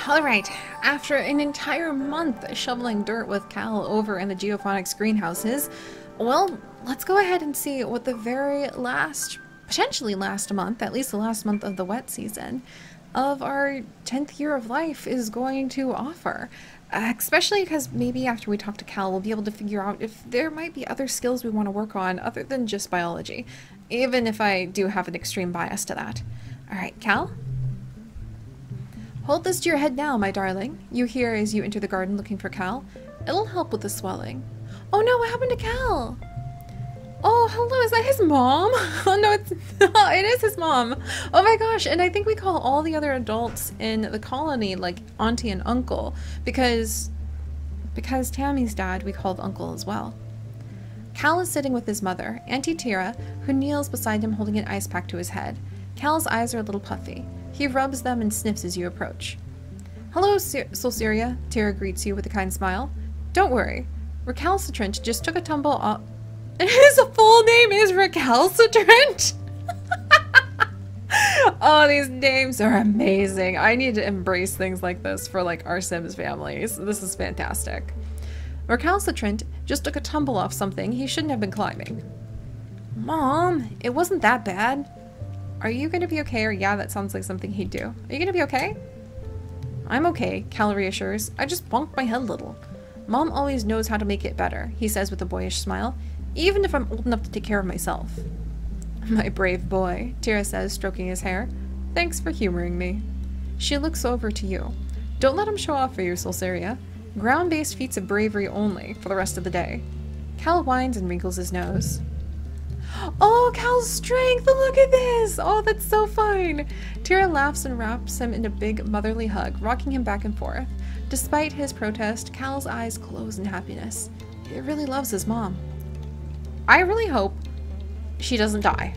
Alright, after an entire month shoveling dirt with Cal over in the geophonics greenhouses, well, let's go ahead and see what the very last, potentially last month, at least the last month of the wet season, of our 10th year of life is going to offer. Especially because maybe after we talk to Cal, we'll be able to figure out if there might be other skills we want to work on other than just biology, even if I do have an extreme bias to that. Alright, Cal? Hold this to your head now, my darling, you hear as you enter the garden looking for Cal. It'll help with the swelling. Oh no, what happened to Cal? Oh, hello, is that his mom? Oh no, it is his mom. Oh my gosh, and I think we call all the other adults in the colony like auntie and uncle because Tammy's dad we called uncle as well. Cal is sitting with his mother, Auntie Tira, who kneels beside him holding an ice pack to his head. Cal's eyes are a little puffy. He rubs them and sniffs as you approach. Hello, Solceria, Tira greets you with a kind smile. Don't worry, Recalcitrant just took a tumble off. His full name is Recalcitrant? Oh, these names are amazing. I need to embrace things like this for like our Sims families. This is fantastic. Recalcitrant just took a tumble off something he shouldn't have been climbing. Mom, it wasn't that bad. Are you gonna be okay? Or yeah, that sounds like something he'd do. Are you gonna be okay? I'm okay, Cal reassures. I just bonked my head a little. Mom always knows how to make it better, he says with a boyish smile, even if I'm old enough to take care of myself. My brave boy, Tira says, stroking his hair. Thanks for humoring me. She looks over to you. Don't let him show off for you, Solceria. Ground-based feats of bravery only for the rest of the day. Cal whines and wrinkles his nose. Oh, Cal's strength! Look at this! Oh, that's so fun! Tira laughs and wraps him in a big motherly hug, rocking him back and forth. Despite his protest, Cal's eyes close in happiness. He really loves his mom. I really hope she doesn't die.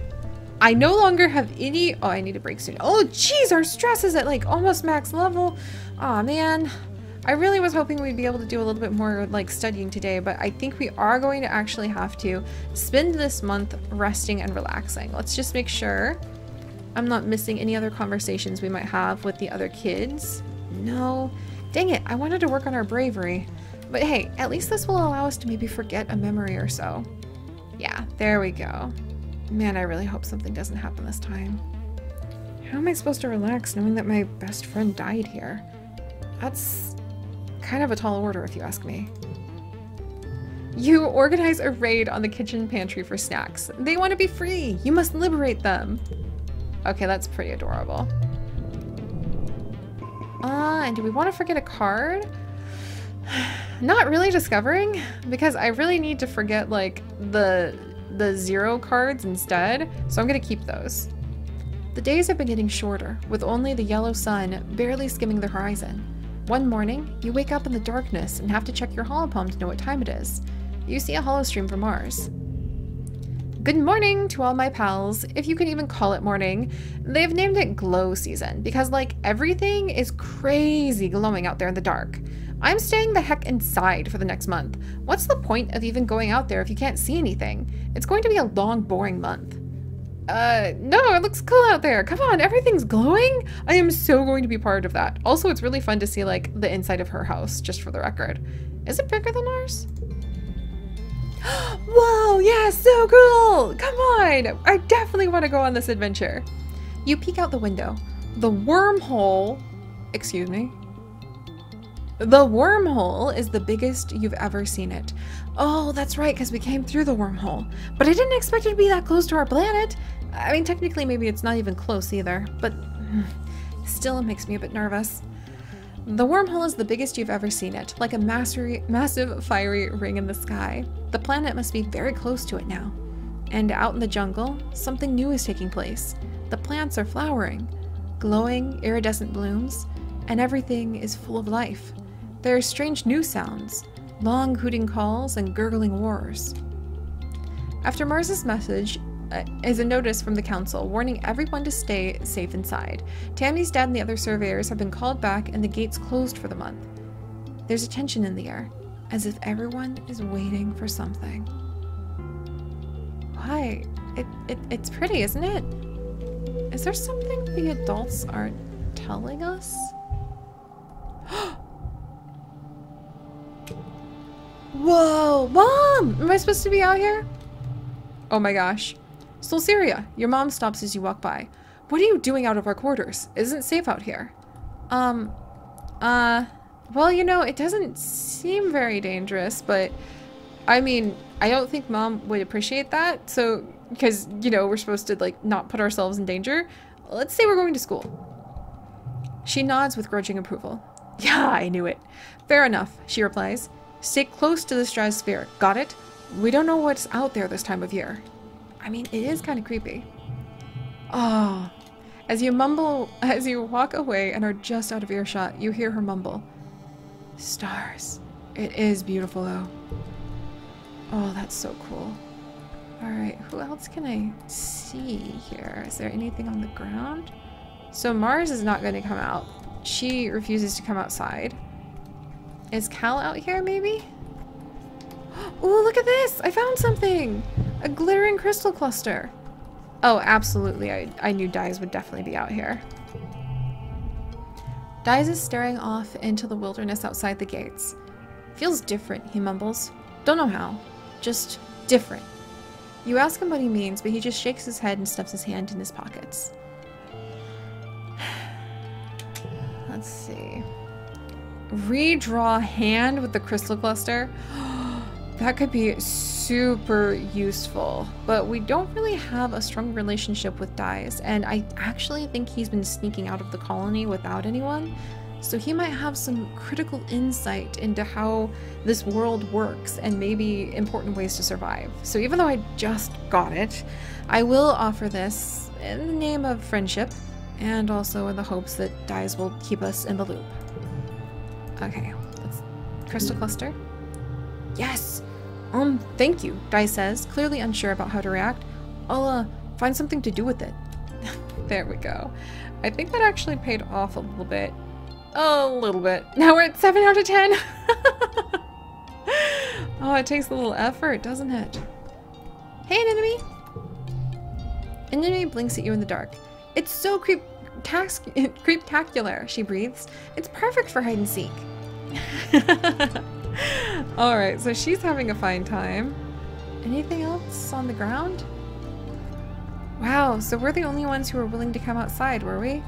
I no longer have any... Oh, I need a break soon. Oh, jeez, our stress is at like almost max level. Aw, man. I really was hoping we'd be able to do a little bit more like studying today, but I think we are going to actually have to spend this month resting and relaxing. Let's just make sure I'm not missing any other conversations we might have with the other kids. No. Dang it, I wanted to work on our bravery. But hey, at least this will allow us to maybe forget a memory or so. Yeah, there we go. Man, I really hope something doesn't happen this time. How am I supposed to relax knowing that my best friend died here? That's kind of a tall order if you ask me. You organize a raid on the kitchen pantry for snacks. They want to be free. You must liberate them. Okay, that's pretty adorable. And do we want to forget a card? Not really discovering, because I really need to forget like the 0 cards instead, so I'm gonna keep those. The days have been getting shorter, with only the yellow sun barely skimming the horizon. One morning, you wake up in the darkness and have to check your holopalm to know what time it is. You see a holostream from Mars. Good morning to all my pals, if you can even call it morning. They've named it glow season because like everything is crazy glowing out there in the dark. I'm staying the heck inside for the next month. What's the point of even going out there if you can't see anything? It's going to be a long, boring month. No, it looks cool out there. Come on, everything's glowing? I am so going to be part of that. Also, it's really fun to see like the inside of her house, just for the record. Is it bigger than ours? Whoa, yeah, so cool! Come on! I definitely want to go on this adventure. You peek out the window. The wormhole... Excuse me? The wormhole is the biggest you've ever seen it. Oh, that's right, because we came through the wormhole. But I didn't expect it to be that close to our planet. I mean, technically, maybe it's not even close either, but still it makes me a bit nervous. The wormhole is the biggest you've ever seen it, like a massive fiery ring in the sky. The planet must be very close to it now. And out in the jungle, something new is taking place. The plants are flowering, glowing iridescent blooms, and everything is full of life. There are strange new sounds, long hooting calls and gurgling roars. After Mars's message is a notice from the council warning everyone to stay safe inside. Tammy's dad and the other surveyors have been called back and the gates closed for the month. There's a tension in the air, as if everyone is waiting for something. Why? It's pretty, isn't it? Is there something the adults aren't telling us? Whoa, Mom! Am I supposed to be out here? Oh my gosh. Solsyria, your mom stops as you walk by. What are you doing out of our quarters? It isn't safe out here. Well, you know, it doesn't seem very dangerous, but I mean, I don't think Mom would appreciate that. So, because, you know, we're supposed to, like, not put ourselves in danger. Let's say we're going to school. She nods with grudging approval. Yeah, I knew it. Fair enough, she replies. Stay close to the stratosphere. Got it? We don't know what's out there this time of year. I mean, it is kind of creepy. Oh. As you walk away and are just out of earshot, you hear her mumble. Stars. It is beautiful, though. Oh, that's so cool. Alright, who else can I see here? Is there anything on the ground? So Mars is not going to come out. She refuses to come outside. Is Cal out here, maybe? Oh, look at this! I found something! A glittering crystal cluster. Oh, absolutely. I knew Dyes would definitely be out here. Dyes is staring off into the wilderness outside the gates. Feels different, he mumbles. Don't know how. Just different. You ask him what he means, but he just shakes his head and stuffs his hand in his pockets. Let's see. Redraw hand with the crystal cluster. That could be super useful, but we don't really have a strong relationship with Dyes, and I actually think he's been sneaking out of the colony without anyone, so he might have some critical insight into how this world works and maybe important ways to survive. So even though I just got it, I will offer this in the name of friendship and also in the hopes that Dyes will keep us in the loop. Okay, let's crystal cluster. Yes! Thank you, Dyes says, clearly unsure about how to react. I'll, find something to do with it. There we go. I think that actually paid off a little bit. A little bit. Now we're at 7 out of 10! Oh, it takes a little effort, doesn't it? Hey, Anemone! Anemone blinks at you in the dark. It's so creeptacular, she breathes. It's perfect for hide and seek. Alright, so she's having a fine time. Anything else on the ground? Wow, so we're the only ones who were willing to come outside, were we?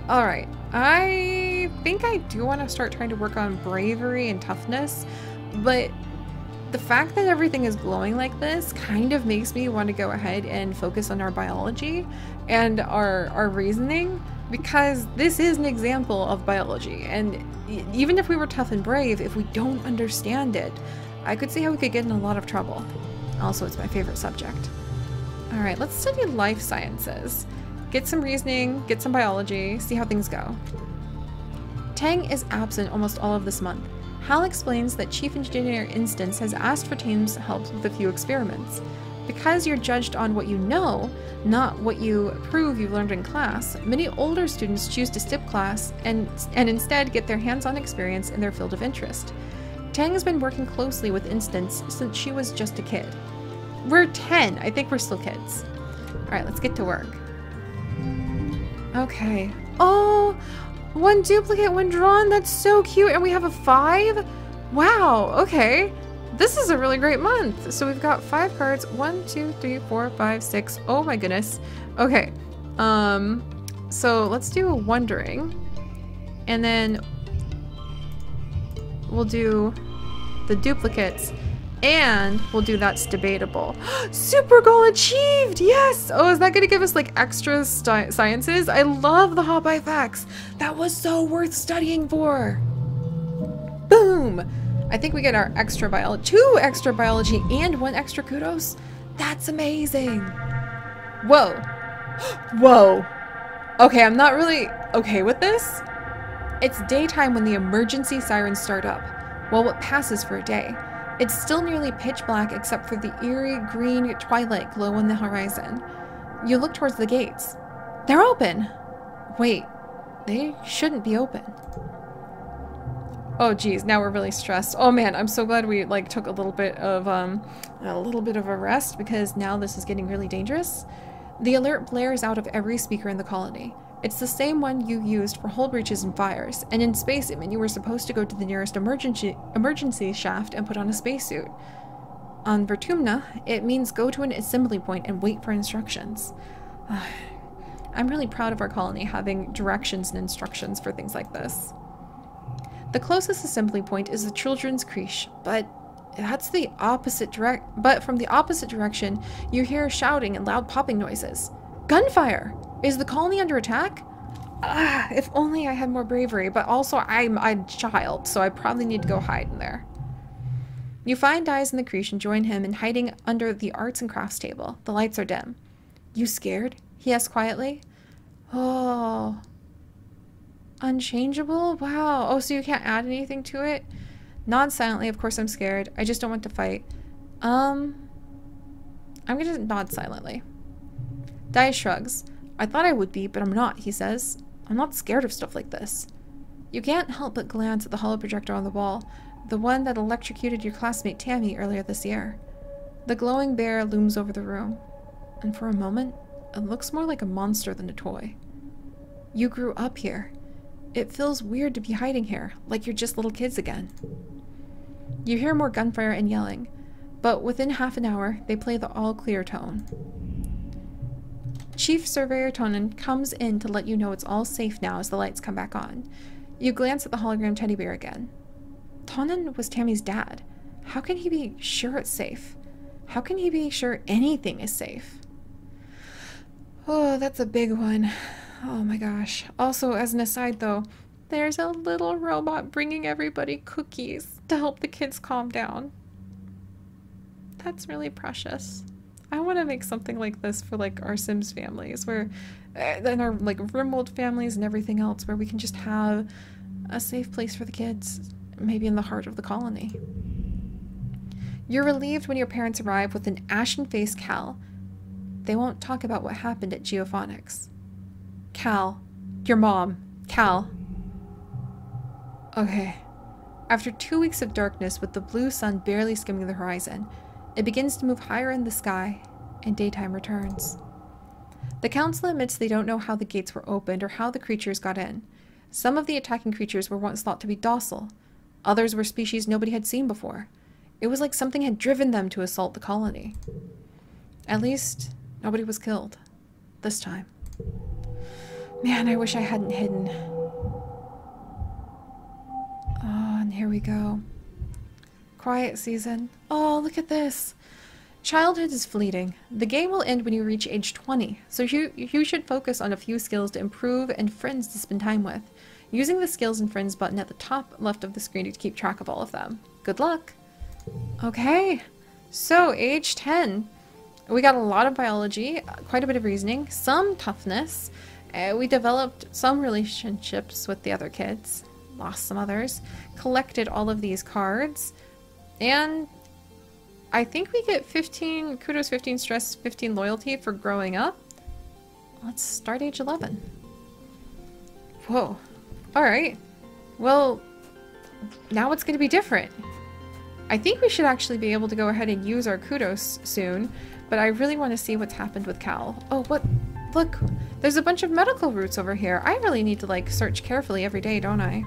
Alright, I think I do want to start trying to work on bravery and toughness, but the fact that everything is glowing like this kind of makes me want to go ahead and focus on our biology and our reasoning, because this is an example of biology, and even if we were tough and brave, if we don't understand it, I could see how we could get in a lot of trouble. Also, it's my favorite subject. Alright, let's study life sciences. Get some reasoning, get some biology, see how things go. Tang is absent almost all of this month. Hal explains that Chief Engineer Instance has asked for Team's help with a few experiments. Because you're judged on what you know, not what you prove you learned in class, many older students choose to skip class and instead get their hands-on experience in their field of interest. Tang has been working closely with Instance since she was just a kid. We're 10. I think we're still kids. Alright, let's get to work. Okay. Oh! 1 duplicate, 1 drawn. That's so cute. And we have a 5? Wow. Okay. This is a really great month. So we've got 5 cards. 1, 2, 3, 4, 5, 6. Oh my goodness. Okay. So let's do Wondering. And then we'll do the duplicates. And we'll do That's Debatable. Super goal achieved! Yes! Oh, is that going to give us like extra sciences? I love the hot by facts. That was so worth studying for. Boom! I think we get our extra biology, 2 extra biology and 1 extra kudos. That's amazing. Whoa. Whoa. Okay, I'm not really okay with this. It's daytime when the emergency sirens start up. Well, what passes for a day. It's still nearly pitch black except for the eerie green twilight glow on the horizon. You look towards the gates. They're open! Wait, they shouldn't be open. Oh geez, now we're really stressed. Oh man, I'm so glad we like took a little bit of a rest, because now this is getting really dangerous. The alert blares out of every speaker in the colony. It's the same one you used for hull breaches and fires, and in space it meant you were supposed to go to the nearest emergency shaft and put on a spacesuit. On Vertumna, it means go to an assembly point and wait for instructions. I'm really proud of our colony having directions and instructions for things like this. The closest assembly point is the children's creche, but from the opposite direction, you hear shouting and loud popping noises. Gunfire! Is the colony under attack? If only I had more bravery, but also I'm a child, so I probably need to go hide in there. You find Dyes in the creche and join him in hiding under the arts and crafts table. The lights are dim. You scared? He asked quietly. Oh. Unchangeable? Wow. Oh, so you can't add anything to it? Nod silently. Of course I'm scared. I just don't want to fight. I'm gonna nod silently. Dai shrugs. I thought I would be, but I'm not, he says. I'm not scared of stuff like this. You can't help but glance at the holo projector on the wall, the one that electrocuted your classmate Tammy earlier this year. The glowing bear looms over the room, and for a moment, it looks more like a monster than a toy. You grew up here. It feels weird to be hiding here, like you're just little kids again. You hear more gunfire and yelling, but within half an hour, they play the all-clear tone. Chief Surveyor Tonin comes in to let you know it's all safe now as the lights come back on. You glance at the hologram teddy bear again. Tonin was Tammy's dad. How can he be sure it's safe? How can he be sure anything is safe? Oh, that's a big one. Oh my gosh. Also, as an aside though, there's a little robot bringing everybody cookies to help the kids calm down. That's really precious. I want to make something like this for like our Sims families, where and our like remote families and everything else, where we can just have a safe place for the kids, maybe in the heart of the colony. You're relieved when your parents arrive with an ashen-faced Cal. They won't talk about what happened at Geophonics. Cal. Your mom. Cal. Okay. After 2 weeks of darkness with the blue sun barely skimming the horizon, it begins to move higher in the sky, and daytime returns. The council admits they don't know how the gates were opened or how the creatures got in. Some of the attacking creatures were once thought to be docile. Others were species nobody had seen before. It was like something had driven them to assault the colony. At least, nobody was killed. This time. Man, I wish I hadn't hidden. Oh, and here we go. Quiet season. Oh, look at this. Childhood is fleeting. The game will end when you reach age 20, so you should focus on a few skills to improve and friends to spend time with, using the skills and friends button at the top left of the screen to keep track of all of them. Good luck. Okay, so age 10. We got a lot of biology, quite a bit of reasoning, some toughness. We developed some relationships with the other kids, lost some others, collected all of these cards, and I think we get 15 kudos, 15 stress, 15 loyalty for growing up. Let's start age 11. Whoa. Alright. Well, now it's going to be different. I think we should actually be able to go ahead and use our kudos soon, but I really want to see what's happened with Cal. Oh, what? Look, there's a bunch of medical routes over here. I really need to, like, search carefully every day, don't I?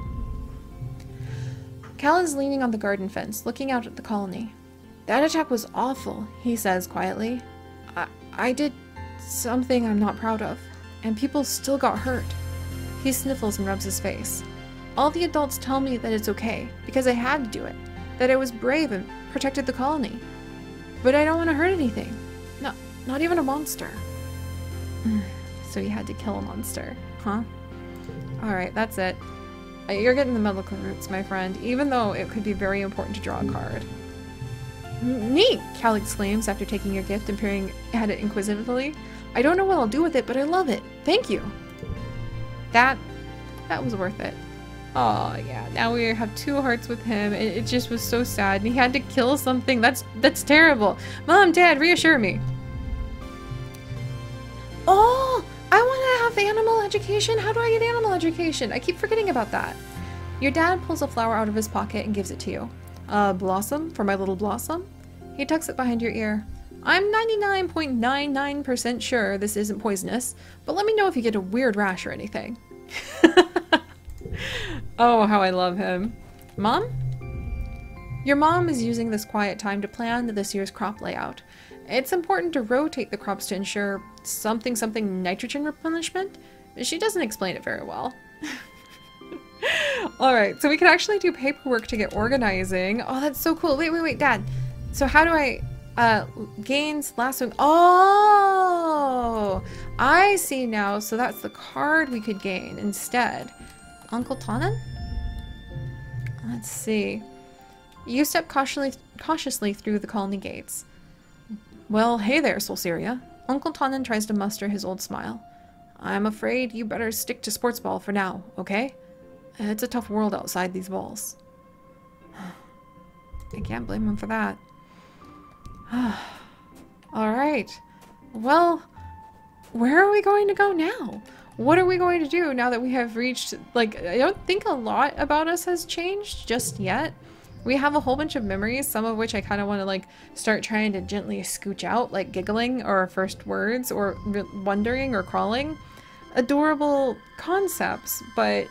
Cal is leaning on the garden fence, looking out at the colony. That attack was awful, he says quietly. I did something I'm not proud of, and people still got hurt. He sniffles and rubs his face. All the adults tell me that it's okay, because I had to do it, that I was brave and protected the colony. But I don't want to hurt anything. No, not even a monster. So you had to kill a monster, huh? Alright, that's it. You're getting the medical routes, my friend, even though it could be very important to draw a card. Neat! Cal exclaims after taking your gift and peering at it inquisitively. I don't know what I'll do with it, but I love it. Thank you! That was worth it. Oh yeah, now we have 2 hearts with him, and it just was so sad, and he had to kill something. That's terrible. Mom, Dad, reassure me. Oh! I want to have animal education! How do I get animal education? I keep forgetting about that. Your dad pulls a flower out of his pocket and gives it to you. Blossom? For my little Blossom? He tucks it behind your ear. I'm 99.99% sure this isn't poisonous, but let me know if you get a weird rash or anything. Oh, how I love him. Mom? Your mom is using this quiet time to plan this year's crop layout. It's important to rotate the crops to ensure something nitrogen replenishment. She doesn't explain it very well. Alright, so we can actually do paperwork to get organizing. Oh, that's so cool. Wait, Dad. So how do I... gains last one. Oh! I see now. So that's the card we could gain instead. Uncle Tonnen? Let's see. You step cautiously through the colony gates. Well, hey there, Solsyria. Uncle Tonnen tries to muster his old smile. I'm afraid you better stick to sports ball for now, okay? It's a tough world outside these walls. I can't blame him for that. Alright. Well, where are we going to go now? What are we going to do now that we have reached, like, I don't think a lot about us has changed just yet. We have a whole bunch of memories, some of which I kind of want to, like, start trying to gently scooch out, like giggling or our first words or wondering or crawling. Adorable concepts, but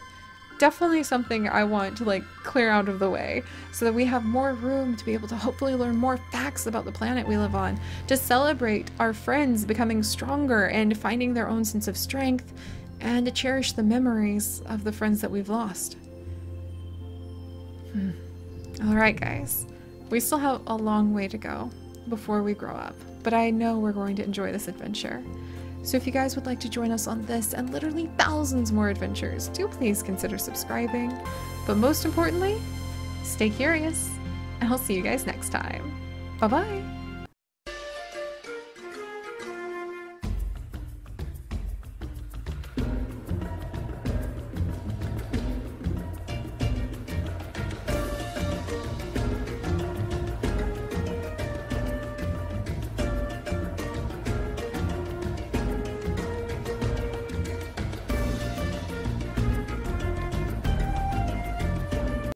definitely something I want to, like, clear out of the way so that we have more room to be able to hopefully learn more facts about the planet we live on, to celebrate our friends becoming stronger and finding their own sense of strength, and to cherish the memories of the friends that we've lost. Alright guys, we still have a long way to go before we grow up, but I know we're going to enjoy this adventure. So if you guys would like to join us on this and literally thousands more adventures, do please consider subscribing. But most importantly, stay curious, and I'll see you guys next time. Bye-bye!